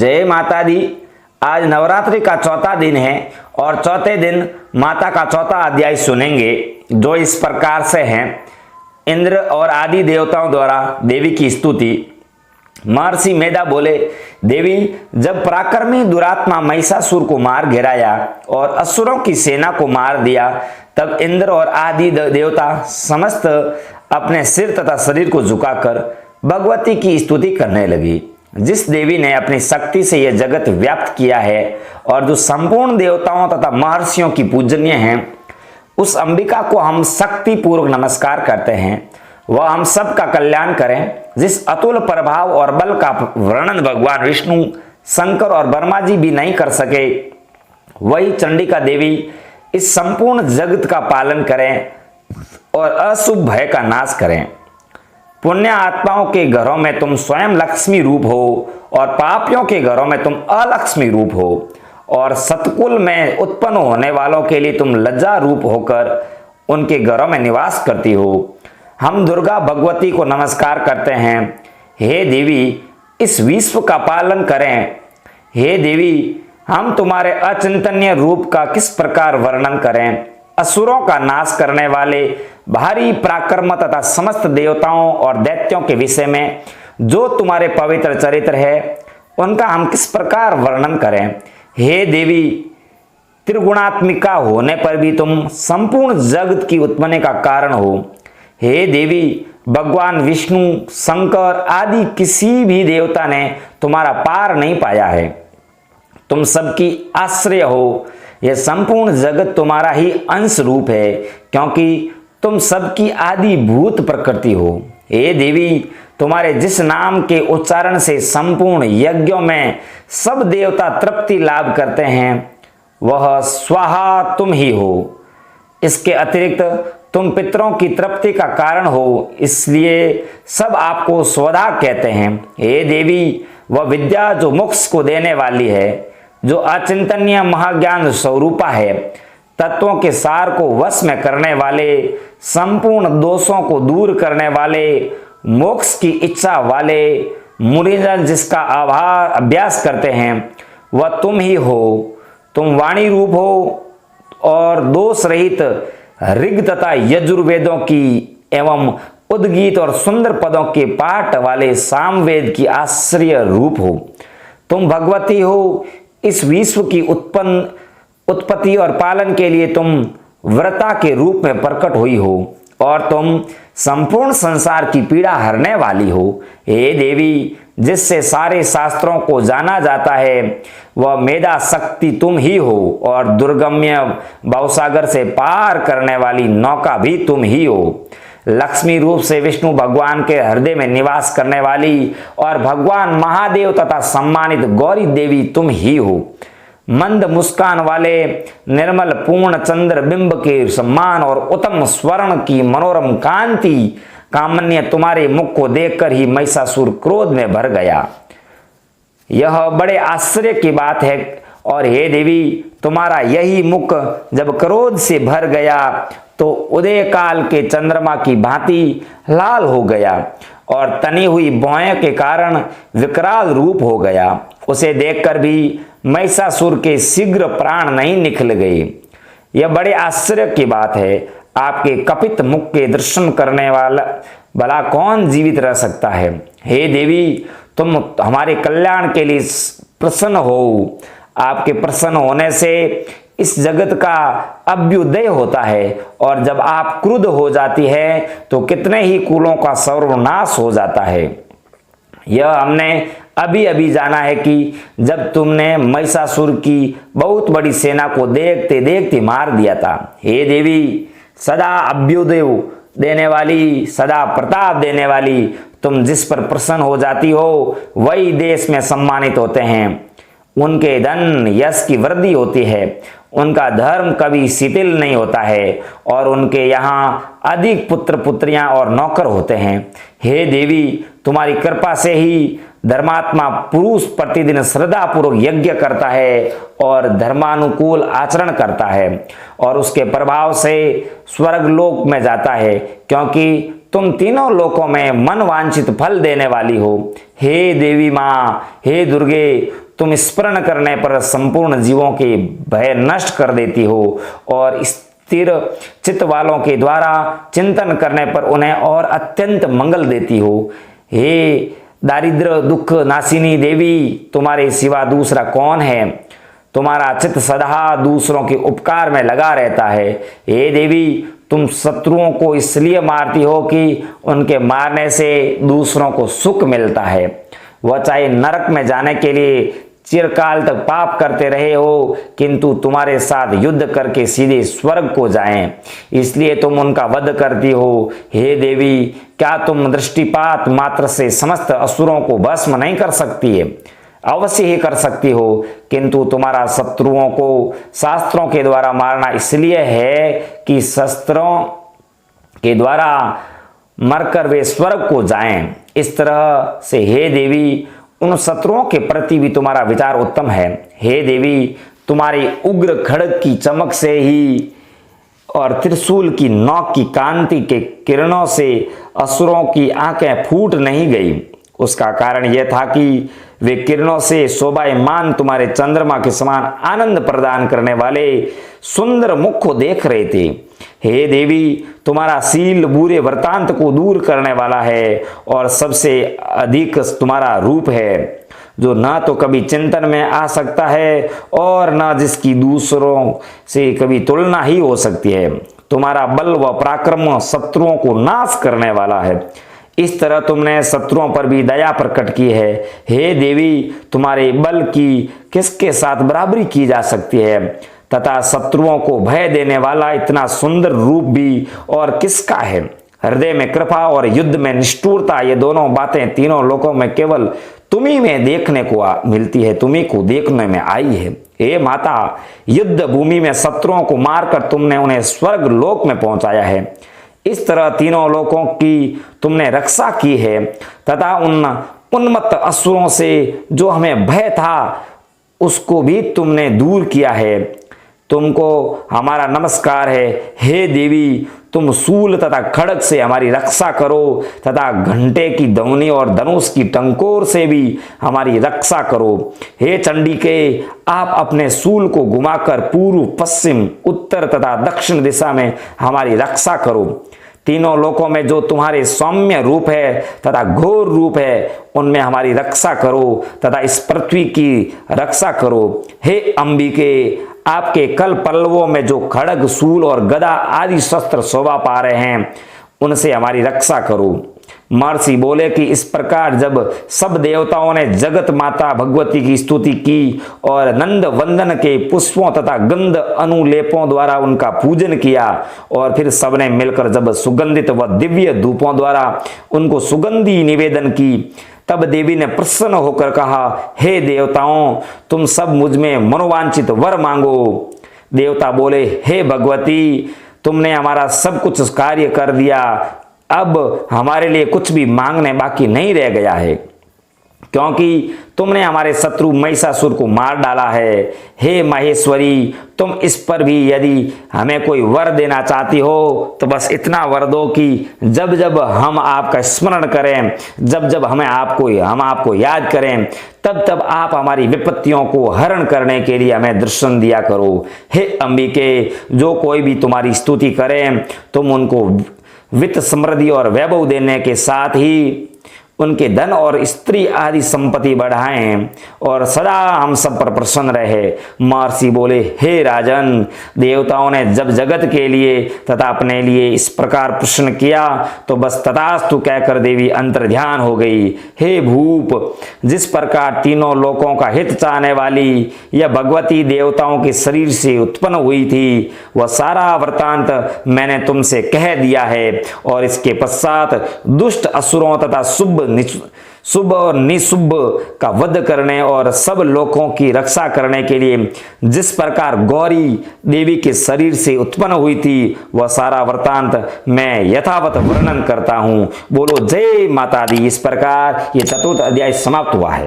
जय माता दी। आज नवरात्रि का चौथा दिन है और चौथे दिन माता का चौथा अध्याय सुनेंगे, जो इस प्रकार से है। इंद्र और आदि देवताओं द्वारा देवी की स्तुति। महर्षि मेधा बोले, देवी, जब पराक्रमी दुरात्मा महिषासुर को मार गिराया और असुरों की सेना को मार दिया, तब इंद्र और आदि देवता समस्त अपने सिर तथा शरीर को झुकाकर भगवती की स्तुति करने लगी। जिस देवी ने अपनी शक्ति से यह जगत व्याप्त किया है और जो संपूर्ण देवताओं तथा महर्षियों की पूजनीय है, उस अंबिका को हम शक्ति पूर्वक नमस्कार करते हैं। वह हम सब का कल्याण करें। जिस अतुल प्रभाव और बल का वर्णन भगवान विष्णु, शंकर और ब्रह्मा जी भी नहीं कर सके, वही चंडिका देवी इस संपूर्ण जगत का पालन करें और अशुभ भय का नाश करें। पुण्य आत्माओं के घरों में तुम स्वयं लक्ष्मी रूप हो और पापियों के घरों में तुम अलक्ष्मी रूप हो, और सतकुल में उत्पन्न होने वालों के लिए तुम लज्जा रूप होकर उनके घरों में निवास करती हो। हम दुर्गा भगवती को नमस्कार करते हैं। हे देवी, इस विश्व का पालन करें। हे देवी, हम तुम्हारे अचिंतनीय रूप का किस प्रकार वर्णन करें। असुरों का नाश करने वाले भारी पराक्रम तथा समस्त देवताओं और दैत्यों के विषय में जो तुम्हारे पवित्र चरित्र है, उनका हम किस प्रकार वर्णन करें। हे देवी, त्रिगुणात्मिका होने पर भी तुम संपूर्ण जगत की उत्पत्ति का कारण हो। हे देवी, भगवान विष्णु, शंकर आदि किसी भी देवता ने तुम्हारा पार नहीं पाया है। तुम सबकी आश्रय हो। यह संपूर्ण जगत तुम्हारा ही अंश रूप है, क्योंकि तुम सबकी आदि भूत प्रकृति हो। हे देवी, तुम्हारे जिस नाम के उच्चारण से संपूर्ण यज्ञों में सब देवता तृप्ति लाभ करते हैं, वह स्वाहा तुम ही हो। इसके अतिरिक्त तुम पितरों की तृप्ति का कारण हो, इसलिए सब आपको स्वधा कहते हैं। हे देवी, वह विद्या जो मोक्ष को देने वाली है, जो अचिंतनीय महाज्ञान स्वरूपा है, तत्वों के सार को वश में करने वाले, संपूर्ण दोषों को दूर करने वाले, मोक्ष की इच्छा वाले मुनिजन जिसका अभ्यास करते हैं, वह तुम ही हो। तुम वाणी रूप हो और दोष रहित ऋग तथा यजुर्वेदों की एवं उद्गीत और सुंदर पदों के पाठ वाले सामवेद की आश्रय रूप हो। तुम भगवती हो। इस विश्व की उत्पत्ति और पालन के लिए तुम व्रता के रूप में प्रकट हुई हो और तुम संपूर्ण संसार की पीड़ा हरने वाली हो। हे देवी, जिससे सारे शास्त्रों को जाना जाता है, वह मेधा शक्ति तुम ही हो, और दुर्गम्य भवसागर से पार करने वाली नौका भी तुम ही हो। लक्ष्मी रूप से विष्णु भगवान के हृदय में निवास करने वाली और भगवान महादेव तथा सम्मानित गौरी देवी तुम ही हो। मंद मुस्कान वाले निर्मल पूर्ण चंद्र बिंब के सम्मान और उत्तम स्वर्ण की मनोरम कांति कामन्य तुम्हारे मुख को देखकर ही महिषासुर क्रोध में भर गया। यह बड़े आश्चर्य की बात है। और हे देवी, तुम्हारा यही मुख जब क्रोध से भर गया तो उदय काल के चंद्रमा की भांति लाल हो गया और तनी हुई भौएं के कारण विकराल रूप हो गया। उसे देखकर भी महिषासुर के शीघ्र प्राण नहीं निकल गए। यह बड़े आश्चर्य की बात है। आपके कपित मुख के दर्शन करने वाला भला कौन जीवित रह सकता है। हे देवी, तुम हमारे कल्याण के लिए प्रसन्न हो। आपके प्रसन्न होने से इस जगत का अभ्युदय होता है, और जब आप क्रुद्ध हो जाती है तो कितने ही कुलों का सर्वनाश हो जाता है। यह हमने अभी अभी जाना है कि जब तुमने महिषासुर की बहुत बड़ी सेना को देखते देखते मार दिया था। हे देवी, सदा अभ्युदय देने वाली, सदा प्रताप देने वाली, तुम जिस पर प्रसन्न हो जाती हो, वही देश में सम्मानित होते हैं। उनके धन यश की वृद्धि होती है, उनका धर्म कभी शिथिल नहीं होता है, और उनके यहाँ अधिक पुत्र पुत्रियां और नौकर होते हैं। हे देवी, तुम्हारी कृपा से ही धर्मात्मा पुरुष प्रतिदिन श्रद्धा पूर्वक यज्ञ करता है और धर्मानुकूल आचरण करता है, और उसके प्रभाव से स्वर्ग लोक में जाता है, क्योंकि तुम तीनों लोकों में मन वांछित फल देने वाली हो। हे देवी माँ, हे दुर्गे, तुम स्मरण करने पर संपूर्ण जीवों के भय नष्ट कर देती हो और स्थिर चित्त वालों के द्वारा चिंतन करने पर उन्हें और अत्यंत मंगल देती हो। हे दारिद्र दुख नाशिनी देवी, तुम्हारे सिवा दूसरा कौन है? तुम्हारा चित्त सदा दूसरों के उपकार में लगा रहता है। हे देवी, तुम शत्रुओं को इसलिए मारती हो कि उनके मारने से दूसरों को सुख मिलता है। वह चाहे नरक में जाने के लिए चिरकाल तक पाप करते रहे हो, किंतु तुम्हारे साथ युद्ध करके सीधे स्वर्ग को जाएं, इसलिए तुम उनका वध करती हो। हे देवी, क्या तुम दृष्टिपात मात्र से समस्त असुरों को भस्म नहीं कर सकती है? अवश्य ही कर सकती हो, किंतु तुम्हारा शत्रुओं को शास्त्रों के द्वारा मारना इसलिए है कि शस्त्रों के द्वारा मरकर वे स्वर्ग को जाएं। इस तरह से हे देवी, उन शत्रुओं के प्रति भी तुम्हारा विचार उत्तम है। हे देवी, तुम्हारी उग्र खड्ग की चमक से ही और त्रिशूल की नोक की कांति के किरणों से असुरों की आंखें फूट नहीं गई। उसका कारण यह था कि वे किरणों से शोभायमान तुम्हारे चंद्रमा के समान आनंद प्रदान करने वाले सुंदर मुख को देख रहे थे। हे देवी, तुम्हारा शील बुरे वृतांत को दूर करने वाला है और सबसे अधिक तुम्हारा रूप है, जो न तो कभी चिंतन में आ सकता है और न जिसकी दूसरों से कभी तुलना ही हो सकती है। तुम्हारा बल व पराक्रम शत्रुओं को नाश करने वाला है। इस तरह तुमने शत्रुओं पर भी दया प्रकट की है। हे देवी, तुम्हारे बल की किसके साथ बराबरी की जा सकती है, तथा शत्रुओं को भय देने वाला इतना सुंदर रूप भी और किसका है? हृदय में कृपा और युद्ध में निष्ठुरता, ये दोनों बातें तीनों लोकों में केवल तुम्ही में देखने को मिलती है, तुम्ही को देखने में आई है। हे माता, युद्ध भूमि में शत्रुओं को मारकर तुमने उन्हें स्वर्ग लोक में पहुंचाया है। इस तरह तीनों लोकों की तुमने रक्षा की है तथा उन उन्मत्त असुरों से जो हमें भय था उसको भी तुमने दूर किया है। तुमको हमारा नमस्कार है। हे देवी, तुम शूल तथा खड्ग से हमारी रक्षा करो तथा घंटे की ध्वनि और धनुष की टंकोर से भी हमारी रक्षा करो। हे चंडिके, आप अपने शूल को घुमाकर पूर्व पश्चिम उत्तर तथा दक्षिण दिशा में हमारी रक्षा करो। तीनों लोकों में जो तुम्हारे सौम्य रूप है तथा घोर रूप है, उनमें हमारी रक्षा करो तथा इस पृथ्वी की रक्षा करो। हे अंबिके, आपके कल पल्लवों में जो खड्ग शूल और गदा आदि शस्त्र शोभा पा रहे हैं, उनसे हमारी रक्षा करो। महर्षि बोले कि इस प्रकार जब सब देवताओं ने जगत माता भगवती की स्तुति की और नंद वंदन के पुष्पों तथा गंध अनुलेपों द्वारा उनका पूजन किया और फिर सबने मिलकर जब सुगंधित व दिव्य धूपों द्वारा उनको सुगंधी निवेदन की, तब देवी ने प्रसन्न होकर कहा, हे देवताओं, तुम सब मुझ में मनोवांछित वर मांगो। देवता बोले, हे भगवती, तुमने हमारा सब कुछ कार्य कर दिया, अब हमारे लिए कुछ भी मांगने बाकी नहीं रह गया है, क्योंकि तुमने हमारे शत्रु महिषासुर को मार डाला है। हे माहेश्वरी, तुम इस पर भी यदि हमें कोई वर देना चाहती हो तो बस इतना वर दो कि जब जब हम आपका स्मरण करें, जब जब हम आपको याद करें, तब तब आप हमारी विपत्तियों को हरण करने के लिए हमें दर्शन दिया करो। हे अंबिके, जो कोई भी तुम्हारी स्तुति करें, तुम उनको वित्त समृद्धि और वैभव देने के साथ ही उनके धन और स्त्री आदि संपत्ति बढ़ाएं और सदा हम सब पर प्रसन्न रहे। महर्षि बोले, हे राजन, देवताओं ने जब जगत के लिए तथा अपने लिए इस प्रकार प्रश्न किया तो बस तथास्तु कहकर देवी अंतर्ध्यान हो गई। हे भूप, जिस प्रकार तीनों लोकों का हित चाहने वाली यह भगवती देवताओं के शरीर से उत्पन्न हुई थी, वह सारा वृतांत मैंने तुमसे कह दिया है और इसके पश्चात दुष्ट असुरों तथा शुभ और निशुभ का वध करने और सब लोगों की रक्षा करने के लिए जिस प्रकार गौरी देवी के शरीर से उत्पन्न हुई थी, वह सारा वृतांत मैं यथावत वर्णन करता हूं। बोलो जय माता दी। इस प्रकार ये चतुर्थ अध्याय समाप्त हुआ है।